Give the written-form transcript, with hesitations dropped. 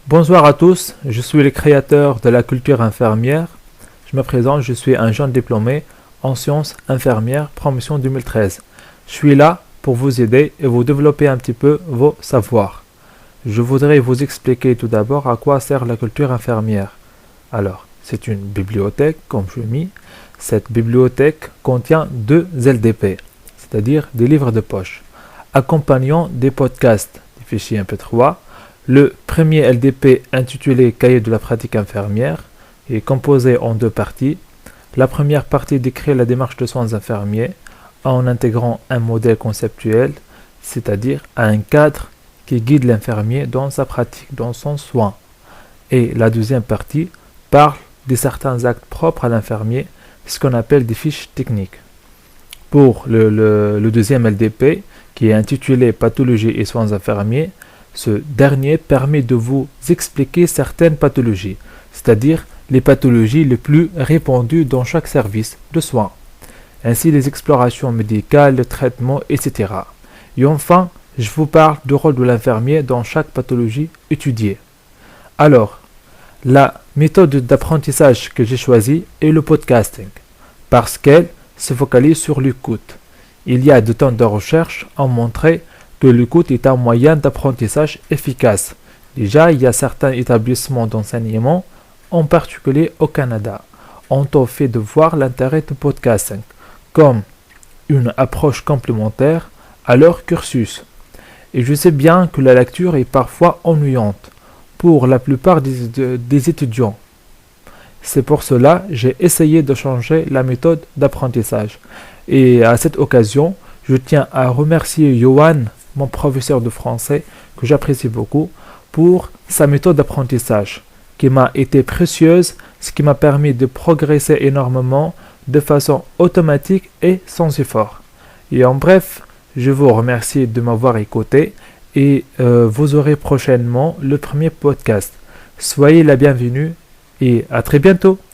Bonsoir à tous, je suis le créateur de la culture infirmière. Je me présente, je suis un jeune diplômé en sciences infirmières, promotion 2013. Je suis là pour vous aider et vous développer un petit peu vos savoirs. Je voudrais vous expliquer tout d'abord à quoi sert la culture infirmière. Alors, c'est une bibliothèque, comme je l'ai mis. Cette bibliothèque contient 2 LDP, c'est-à-dire des livres de poche, accompagnant des podcasts, des fichiers MP3. Le premier LDP intitulé Cahier de la pratique infirmière est composé en 2 parties. La première partie décrit la démarche de soins infirmiers en intégrant un modèle conceptuel, c'est-à-dire un cadre qui guide l'infirmier dans sa pratique, dans son soin. Et la deuxième partie parle de certains actes propres à l'infirmier, ce qu'on appelle des fiches techniques. Pour le deuxième LDP, qui est intitulé Pathologie et soins infirmiers, ce dernier permet de vous expliquer certaines pathologies, c'est-à-dire les pathologies les plus répandues dans chaque service de soins, ainsi les explorations médicales, le traitement, etc. Et enfin, je vous parle du rôle de l'infirmier dans chaque pathologie étudiée. Alors, la méthode d'apprentissage que j'ai choisie est le podcasting, parce qu'elle se focalise sur l'écoute. Il y a de temps de recherche à montrer que l'écoute est un moyen d'apprentissage efficace. Déjà, il y a certains établissements d'enseignement, en particulier au Canada, ont au fait de voir l'intérêt du podcasting comme une approche complémentaire à leur cursus. Et je sais bien que la lecture est parfois ennuyante pour la plupart des étudiants. C'est pour cela que j'ai essayé de changer la méthode d'apprentissage. Et à cette occasion, je tiens à remercier Johan, mon professeur de français, que j'apprécie beaucoup, pour sa méthode d'apprentissage, qui m'a été précieuse, ce qui m'a permis de progresser énormément de façon automatique et sans effort. Et en bref, je vous remercie de m'avoir écouté et vous aurez prochainement le premier podcast. Soyez la bienvenue et à très bientôt.